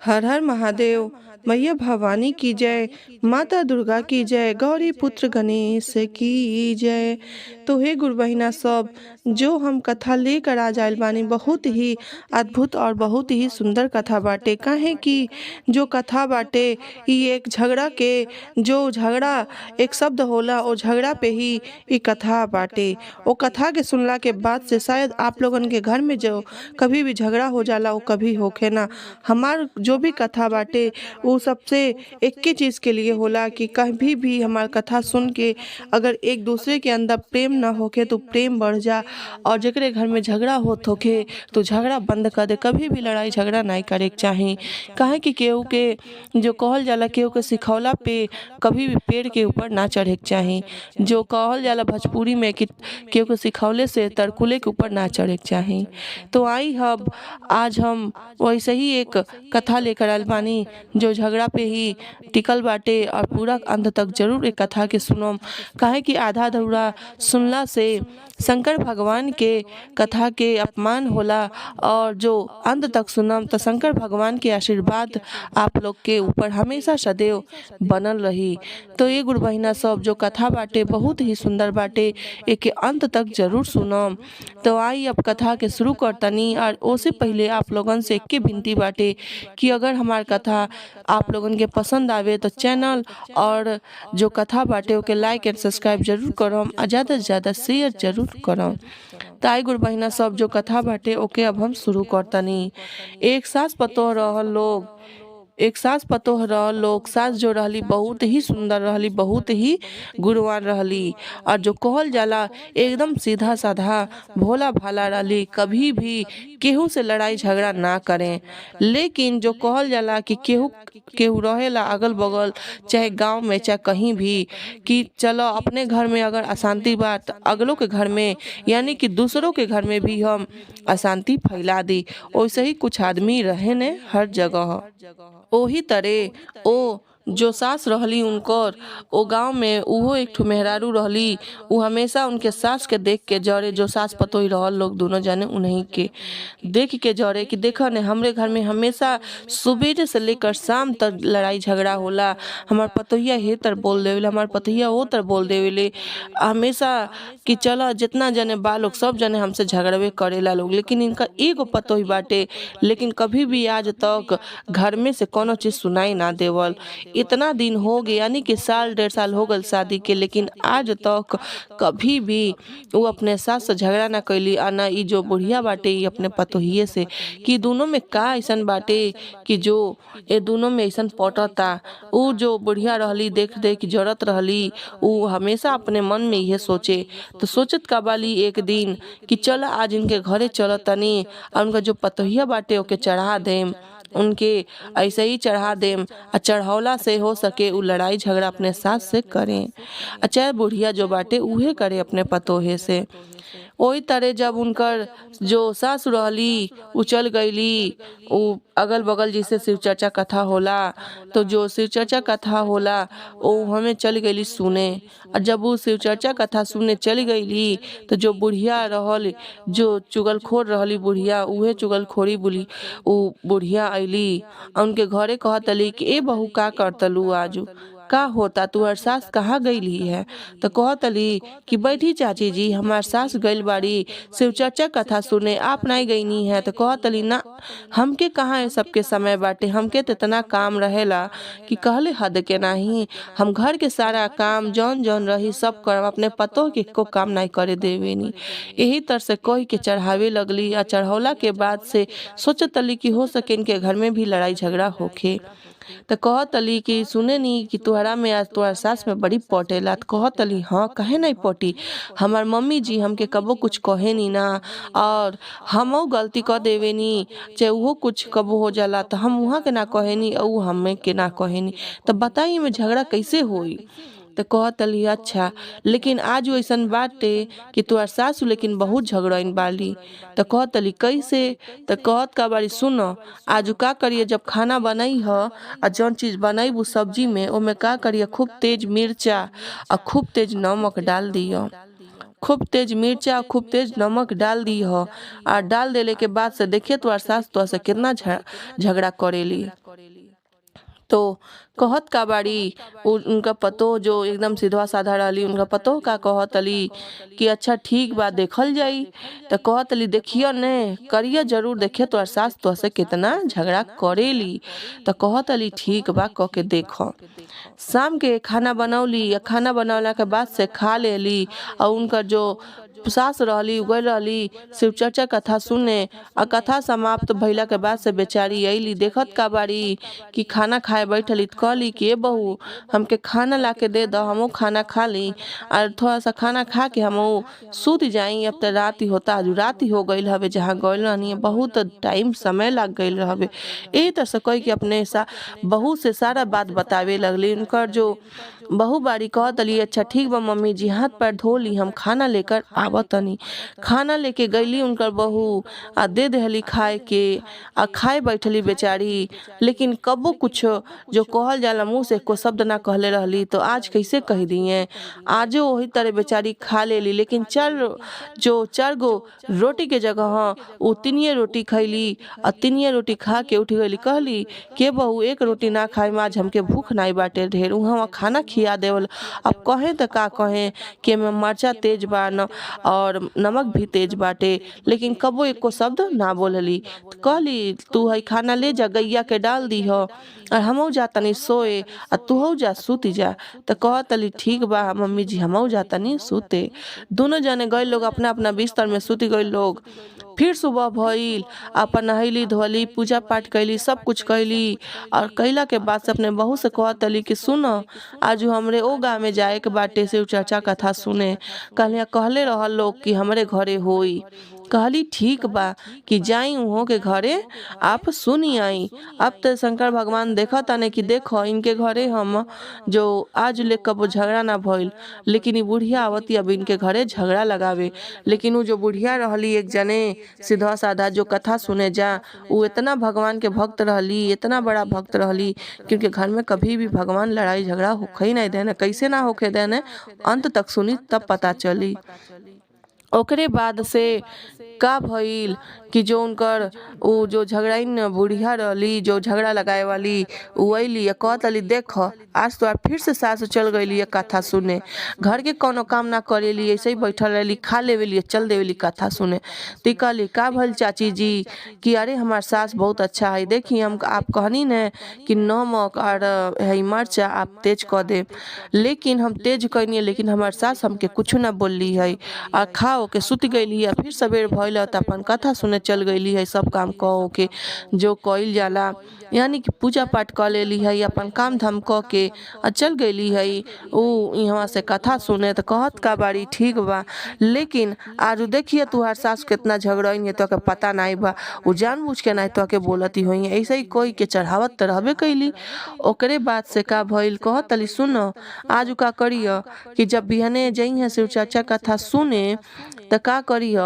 हर हर महादेव। मैया भवानी की जय। माता दुर्गा की जय। गौरी पुत्र गणेश की जय। तो हे गुरु बहिना सब, जो हम कथा लेकर आज आइल बानी बहुत ही अद्भुत और बहुत ही सुंदर कथा बाटे। काहे कि जो कथा बाटे ई एक झगड़ा के, जो झगड़ा एक शब्द होला ओ झगड़ा पे ही ई कथा बाटे। ओ कथा के सुनला के बाद से शायद आप लोगन के घर में जो कभी भी झगड़ा हो जाला वो कभी होखे ना। हमार जो भी कथा बाटे वो सबसे एक ही चीज के लिए होला कि कभी भी हमार कथा सुन के अगर एक दूसरे के अंदर प्रेम ना होखे तो प्रेम बढ़ जा, और जेकरे घर में झगड़ा होत होखे तो झगड़ा बंद कर दे। कभी भी लड़ाई झगड़ा नहीं करे के चाही। काहे कि केहू के जो कहल जाला केहू के सिखौला पे कभी भी पेड़ के ऊपर ना चढ़े के चाही। जो कहल जाला भोजपुरी में कि केहू के सिखौले से तरकुले के ऊपर ना चढ़े के चाही। तो आई अब आज हम वैसे ही एक कथा लेकर आइल बानी जो झगड़ा पे ही टिकल बाटे, और पूरा अंत तक जरूर एक कथा के सुनम। काहे कि आधा अधूरा सुनला से शंकर भगवान के कथा के अपमान होला, और जो अंत तक सुनम तो शंकर भगवान के आशीर्वाद आप लोग के ऊपर हमेशा सदैव बनल रही। तो ये गुरु बहिना सब, जो कथा बाटे बहुत ही सुंदर बाटे, एक अंत तक जरूर सुनम। तो आई अब कथा के शुरू करतनी, और उससे पहले आप लोगन से एक विनती बाटे कि अगर हमार कथा आप लोगन के पसंद आवे तो चैनल और जो कथा बाटे ओके लाइक एंड सब्सक्राइब जरूर करम, और ज़्यादा से ज़्यादा शेयर जरूर करम। तो आई गुरु बहिना सब, जो कथा बाटे ओके अब हम शुरू करतनी। एक सास पतोह रहल लोग, एक सास पतोह रहल लोग। सास जो रहली बहुत ही सुंदर रहली, बहुत ही गुणवान रहली, और जो कहल जाला एकदम सीधा साधा भोला भाला रहली। कभी भी केहू से लड़ाई झगड़ा ना करें। लेकिन जो कहल जाला कि केहू केहू रहेला अगल बगल चाहे गांव में चाहे कहीं भी, कि चलो अपने घर में अगर अशांति बा तो अगलों के घर में यानी कि दूसरों के घर में भी हम अशांति फैला दी। वैसे ही कुछ आदमी रहे ने हर जगह। ओही तरह ओ जो सास रहली उनकर ओ गांव में उहो एक ठो मेहरारू रहली। उ हमेशा उनके सास के देख के जरे, जो सास पतोही रहल लोग दोनों जाने उन्हीं के देख के जरे कि देखा ने हमरे घर में हमेशा सुबह से लेकर शाम तक लड़ाई झगड़ा होला। हमार पतोहिया हे तर बोल देवेले, हमार पतोहिया वो तर बोल देवेले हमेशा, कि चला जितना जने बा लोग सब जने हमसे झगड़वे करेला लोग। लेकिन इनका एगो पतोही बाटे, लेकिन कभी भी आज तक घर में से कोनो चीज सुनाई ना देवल। इतना दिन हो गए यानी कि साल डेढ़ साल हो गल शादी के, लेकिन आज तक कभी भी वो अपने सास से झगड़ा ना कैली। आ ना ई जो बुढ़िया बाटे ई अपने पतोहिए से, कि दोनों में का ऐसन बाटे कि जो ये दोनों में ऐसन पटता। उ जो बुढ़िया रहली देख देख जरत रहली, उ हमेशा अपने मन में यह सोचे। तो सोचत का बाली एक दिन कि चल आज इनके घरे चल तनी, और उनका जो पतोहिया बाटे ओके चढ़ा देम, उनके ऐसे ही चढ़ा देम। और चढ़ौला से हो सके उ लड़ाई झगड़ा अपने सास से करें, चाहे बुढ़िया जो बाटे उहे करे अपने पतोहे से। वही तरह जब उनकर जो सास रहली उ चल गईली उ अगल बगल जैसे शिव चर्चा कथा होला, तो जो शिव चर्चा कथा होला वो हमें चल गईली सुने। और जब वो शिव चर्चा कथा सुने चल गईली तो जो बुढ़िया रहल, जो चुगलखोर रहली बुढ़िया, उहे चुगलखोरी बोली उ बुढ़िया अली और उनके घरे कहतली कि ए बहू का करतलू, आजू का होता, तुहर सास कहाँ गईली है। तो कहतली कि बैठी चाची जी, हमार सास गईल बाड़ी शिव चर्चा कथा सुने, आप नहीं गईनी है। तो कहतली ना, हमके कहाँ है सबके समय बाटे, हमके तो इतना काम रहेला कि कहले हद के नहीं। हम घर के सारा काम जौन जौन रही सब करम, अपने पतोह के को काम नहीं करे देवेनी। यही तरह से कह के चढ़ावे लगली। आ चढ़ौला के बाद से सोचतली कि हो सके इनके घर में भी लड़ाई झगड़ा होखे। तो कहतली कि सुने नी कि तुहरा में आज तुहर सास में बड़ी पटेला। तो कहतली हाँ कहे नहीं पटी, हमार मम्मी जी हमके कबो कुछ कहे नी ना, और हमो गलती कर देवे नी, चाहे वो कुछ कबो हो जाला तो हम वहाँ के ना कहे नी और वो हमें के ना कहे नी। तो बताइए में झगड़ा कैसे होई। तो कहतली अच्छा, लेकिन आज वैसन बाटे कि तुहार सासू लेकिन बहुत झगड़न बाली। तो कहतली कैसे। तो कहत का बारी सुन, आज का करिए जब खाना बनाई ह और जौन चीज बनाई वो सब्जी में ओमे का करिए खूब तेज मिर्चा और खूब तेज नमक डाल दियो। खूब तेज मिर्चा और खूब तेज नमक डाल दी हो। और डाल देले के बाद से देखिए तुम्हार सास तो से कितना झगड़ा करेली। तो कहत का बाड़ी उनका पतो जो एकदम सीधा साधा रहली, उनका पतो का कहतली कि अच्छा ठीक बा देखल जाई। तो कहतली देखियो ने करिया जरूर, देखियो तोहर सास तोहसे कितना झगड़ा करेली। तो कहतली ठीक बा कह के देखो। शाम के खाना बनौली, या खाना बनौला के बाद से खा लेली। और उनकर जो सास रहली गई रहली शिव चर्चा कथा सुने। और कथा समाप्त भइला के बाद से बेचारी अइली, देखत का बाड़ी कि खाना खाए बैठली। तो कहली कि ए बहू हमके खाना ला के दे दो, हमहू खाना खा ली और थोड़ा सा खाना खा के हमहू सूत जाई। अब तो रात ही होता, आज रात ही हो गई हवे, जहाँ गइल रहनी बहुत टाइम समय लग गई हवे। ए तरह से कह के अपने बहू से सारा बात बतावे लगली। उनकर जो बहू बाड़ी कहतली अच्छा ठीक बा मम्मी जी, हाथ पैर धो ली, हम खाना लेकर आवतनी। खाना लेके गईली उनकर बहू आ दे देहली खाए के। आ खाए बैठली बेचारी, लेकिन कबो कुछ जो कहल जाला मुंह से को शब्द ना कहले रहली। तो आज कैसे कह दिए, आजो वही तरह बेचारी खा लेली। लेकिन चार गो रोटी के जगह वो तीनिए रोटी खैली। और तीनिए रोटी खा के उठ गईली। कहली के बहू एक रोटी ना खाए में आज हमके भूख नाई बाटे ढेर, उहाँ खाना खिया देवल। अब कहे तो का कहे कि में मरचा तेज बा न और नमक भी तेज बाटे, लेकिन कबो एको शब्द ना बोलली। तो कहली तू है खाना ले जा, गैया के डाल दी हो और हमहू जा तनी सोए और तूहू जा सूती जा। तो कहतली ठीक बा मम्मी जी, हमहू जा तनी सूते। दोनों जने गए लोग अपना अपना बिस्तर में सूती गए लोग। फिर सुबह भइल, अपन नहैली धोली, पूजा पाठ कैली, सब कुछ कैली। और कैला के बाद से अपने बहू से कहतली कि सुन आज हमरे ओ गाँव में जाए के बाटे शिव चर्चा कथा सुने। कहले रहल लोग कि हमरे घरे होई। कहली ठीक बा कि जाई उहो के घरे आप सुनी आई। अब तो शंकर भगवान देखा ताने कि देखो इनके घरे हम जो आज ले कबो झगड़ा ना भइल, लेकिन ये बुढ़िया आवती अब इनके घरे झगड़ा लगावे। लेकिन वो जो बुढ़िया रहली एक जने सीधा साधा जो कथा सुने जा, वो इतना भगवान के भक्त रहली, इतना बड़ा भक्त रहली कि उनके घर में कभी भी भगवान लड़ाई झगड़ा होखे ही नहीं देने। कैसे ना होखे देने, अंत तक सुनी तब पता चली। ओकरे बाद से का भइल कि जो उनकर वो जो झगड़ाइन बुढ़िया रहली, जो झगड़ा लगाए वाली, उ अइली या कहतली देख आज तो फिर से सास चल गईली कथा सुने। घर के कोनो काम ना करेली, ऐसे ही बैठल रहली, खा लेवेली चल देवेली कथा सुने। तो कहली का भइल चाची जी कि अरे हमार सास बहुत अच्छा है, देखी हम आप कहनी न कि नमक और है मरचा आप तेज कर दे, लेकिन हम तेज कहनी, लेकिन हमार सास हमके कुछ ना बोलली है। और खाओ के सुत गईली है। फिर सवेर भइल त अपन कथा सुने चल गईली है। सब काम कह के जो कइल जाला, यानी कि पूजा पाठ कर लेली है, अपन काम धाम कह के चल गईली है उ यहाँ से कथा सुने। तो कहत का बाड़ी ठीक बा, लेकिन आज देखिए तुहार सास कितना झगड़ाइन है, तो के पता नहीं बा, वो जानबूझ के नहीं तो के बोलती हुई ऐसे ही कोई के चढ़ावत तो रहबे कैली। ओकरे बाद से का भइल कहतली सुन आज का करिय कि जब बिहने जई है शिव चर्चा कथा सुने तो का करिय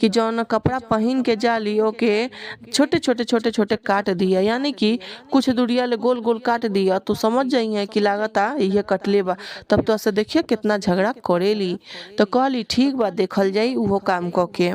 कि जौन कपड़ा पहन के जाली ओके छोटे छोटे काट दिया, यानी कि कुछ दूरिया ले गोल गोल काट दिया। तो समझ जाई है कि लागता ये कटले बा। तब तो ऐसे देखिए कितना झगड़ा करेली। तो कहली ठीक बा देखल जाई उहो काम क के।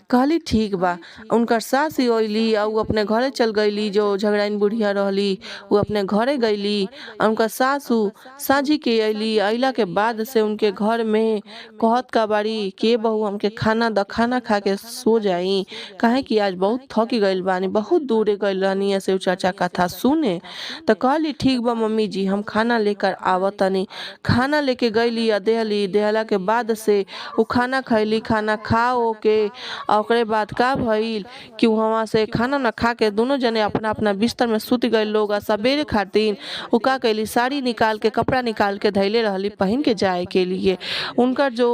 कहली ठीक बा। उनकर सास ही अइली और अपने घरे चल गईली। जो झगड़ाइन बुढ़िया रहली वो अपने घरे गईली। उनका सासू साझी के अइली। अइला के बाद से उनके घर में कहत का बाड़ी के बहू हमके खाना द, खाना खा के सो जाई, काहे कि आज बहुत थकी गइल बानी, बहुत दूरे गइल रहनी शिव चर्चा कथा सुने। तो कहली ठीक बा मम्मी जी, हम खाना लेकर आवतनी। खाना लेके गईली आ देहला के बाद से वो खाना खैली। खाना खाओ के ओकरे बाद का भइल कि वहाँ से खाना न खा के दोनों जने अपना अपना बिस्तर में सुत गए लोग। सवेरे खातिर वो का कैली साड़ी निकाल के कपड़ा निकाल के धैले रहली पहन के जाए के लिए। उनकर जो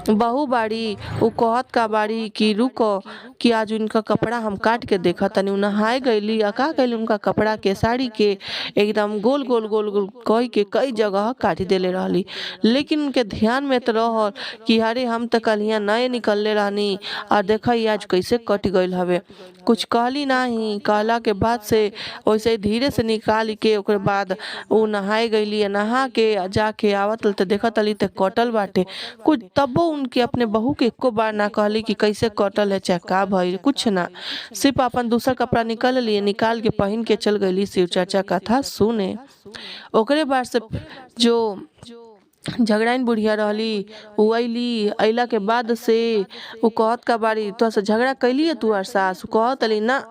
बहू बाड़ी वो कहत का बाड़ी कि रुको कि आज उनका कपड़ा हम काट के देखा तनी। नहाए गईली आ का कैली उनका कपड़ा के साड़ी के एकदम गोल गोल गोल गोल कह के कई जगह काट देले रहली। लेकिन उनके ध्यान में तो रहल कि अरे हम तो कल यहाँ नए निकलले रहनी और देखा ई आज कैसे कट गइल हवे। कुछ कहली नाही, कहला के बाद से वैसे ही धीरे से निकाल के ओकरे बाद उ नहाए गईली। नहा के जाके आवत त देखत तली त कटल बाटे। कुछ तब्बो उनके अपने बहू के एको बार ना कहली कि कैसे कटल है चाहे का भइल, कुछ ना। सिर्फ अपन दूसर कपड़ा निकाल लिए, निकाल के पहन के चल गईली शिव चर्चा कथा सुने। ओकरे बाद से जो झगड़ाइन बुढ़िया रहली उ अइली। अइला के बाद से उ कहत का बारी तो से झगड़ा कैली है तू और सास। उ कहत अली ना,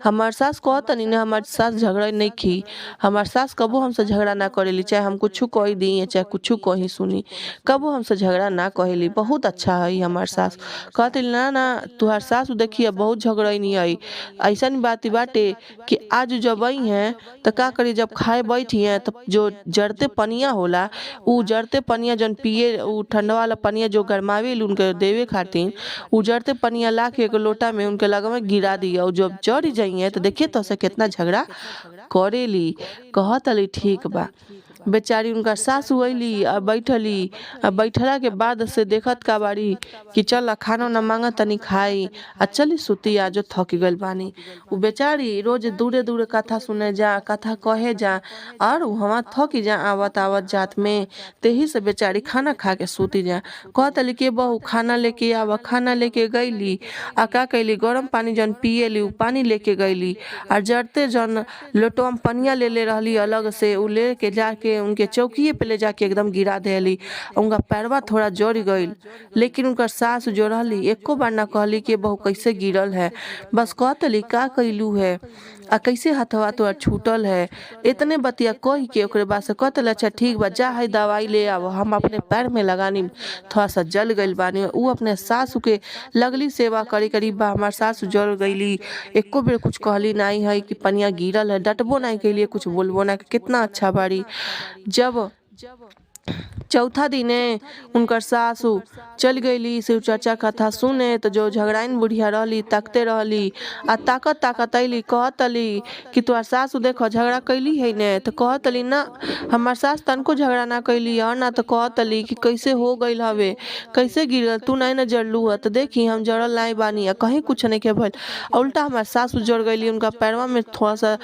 हमार सास कहत नहीं ना, हमार सास झगड़ा नहीं की। हमार सास कबो हमसे झगड़ा ना करेली, चाहे हम कुछ कही दी या चाहे कुछ कही सुनी, कबो हमसे झगड़ा ना कहेली। बहुत अच्छा है हमार सास। कहते ना ना तुहार सास देखिए बहुत झगड़ा नहीं आई। ऐसा बात बाटे कि आज जब आई हैं तो का करी, जब खाए बैठी हैं तो जो जड़ते पनिया होला उ जड़ते पनिया जन पिए उ ठंडा वाला पनिया जो गरमावे उनके देवे खातिर उ जड़ते पनिया ला के एक लोटा में उनके लगा में गिरा दिया। जब जड़ जाइए तो देखिए तो से कितना झगड़ा करेली। कहत अली ठीक बा। बेचारी उनका सास अइली आ बैठली। बैठला के बाद से देखत का बारी कि चल खाना ना मांगा तनी खाई आ चली सुती, आजो थक गइल बानी। उ बेचारी रोज दूरे दूरे कथा सुने जा, कथा कहे जा और वहाँ थक जा आवत आवत जात में। तेही से बेचारी खाना खा के सूती जा। कहतली के बहू खाना लेके आवा, खाना लेके गईली। आ का कैली गरम पानी जन पिएली उ पानी लेके गईली। और जड़ते जन लोटवा में पनिया ले ले रहली अलग से उ लेके जाके उनके चौकिए पे ले जाके एकदम गिरा देली। उनका पैरवा थोड़ा जड़ गईल, लेकिन उनका सास जो रहली एको बार ना कहली कि बहू कैसे गिरल है। बस कहतली का कैलू है आ कैसे हथवा तो छूटल है। इतने बतिया कह के ओकरे बाद से कहतल अच्छा ठीक बा जा है दवाई ले आओ, हम अपने पैर में लगानी थोड़ा सा जल गईल बानी। उ अपने सासू के लगली सेवा करे करीब बा हमार सासू जल गईली। एको बेर कुछ कहली नहीं है कि पनिया गिरल है, डटबो नहीं कैली, कुछ बोलबो ना। कितना अच्छा बाड़ी। जब चौथा दिने उनकर सासू चल गईली शिव चर्चा कथा सुने तो जो झगड़ाइन बुढ़िया रहली ताकते रहली। आ ताकत ताकत अली कहतली कि तुहार सासू देखो झगड़ा कैली है ने। तो कहतली ना हमार सास तनको झगड़ा ना कैली और ना। तो कहतली कि कैसे हो गईल हवे, कैसे गिरल, तू नहीं ना जड़लू है। तो देखी हम जड़ल नहीं बानी या कहीं कुछ नहीं के भइल, उल्टा हमार सासू जड़ गईली। उनका पैरवा में थोड़ा सा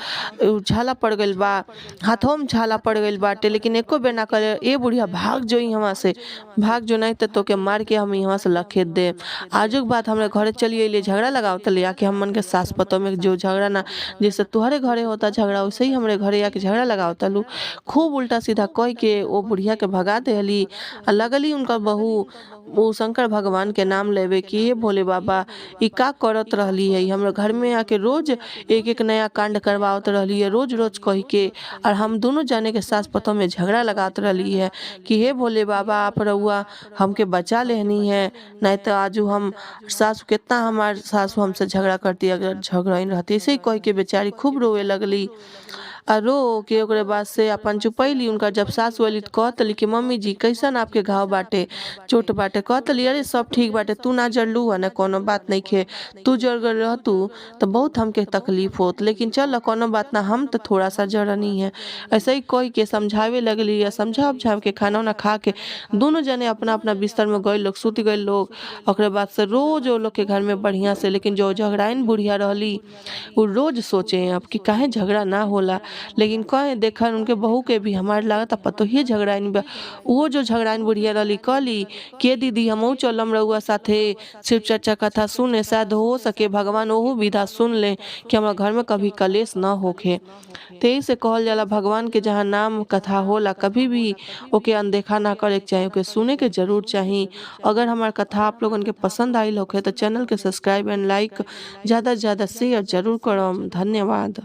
झाला पड़ गईल बा, हाथों में झाला पड़ गईल बाटे, लेकिन एको बेर ना करे ए बुढ़िया भाग जो यहाँ से भाग जो नहीं तो के मार के हम यहाँ से लखेत दे। आजू के बात हमारे घरे चली अइले झगड़ा लगाओ तले आके हम मन के सास पतों में जो झगड़ा ना जैसे तुहरे घरे होता झगड़ा वैसे ही हमारे घरे आके झगड़ा लगाओ तलू। खूब उल्टा सीधा कह के वो बुढ़िया के भगा देली। लगली उनका बहू वो शंकर भगवान के नाम लेवे कि हे भोले बाबा ई का करत रहली है। हमारे घर में आके रोज एक एक नया कांड करवावत रहली है रोज रोज कह के। और हम दोनों जाने के सास पतों में झगड़ा लगात रहली है कि हे भोले बाबा आप रउआ हमके बचा लेनी है, नहीं तो आजू हम सासू कितना हमार सासू हमसे झगड़ा करती अगर झगड़ा रहती। ऐसे ही कह के बेचारी खूब रोए लगली। आ रो के ओकरे बाद से अपन चुपैली। उनका जब सासू अली तो कहतली कि मम्मी जी कैसन आपके घाव बाटे, चोट बाटे। कहतली अरे सब ठीक बाटे, तू ना जड़लू है ना कोनो बात नहीं खे, तू जड़ गल रहतू तो बहुत हमके तकलीफ होत, लेकिन चल कोनो बात ना, हम तो थोड़ा सा जड़नी है। ऐसे ही कह के समझावे लगली। या समझा उमझा के खाना उना खा के दोनों जने अपना अपना बिस्तर में गए लोग, सूत गए लोग। ओकरे बाद से रोज वो लोग के घर में बढ़िया से, लेकिन जो झगड़ाइन बुढ़िया रहली वो रोज सोचे अब कि काहे झगड़ा ना होला। लेकिन कहे देखन उनके बहू के भी हमारे लागत पतो ही झगड़ाइन बा। वो जो झगड़ाइन बुढ़िया रहली कहली के दीदी हमहू चलम रउआ साथे शिव चर्चा कथा सुने, शायद हो सके भगवान ओहू विधा सुन ले कि हमारा घर में कभी कलेश ना होखे। तेई से कहल जाला भगवान के जहाँ नाम कथा होला कभी भी ओके अनदेखा ना करे के चाहिए, ओके सुने के जरूर चाहिए। अगर हमार कथा आप लोगन के पसंद आइल होखे तो चैनल के सब्सक्राइब एंड लाइक ज़्यादा से ज़्यादा शेयर जरूर करम। धन्यवाद।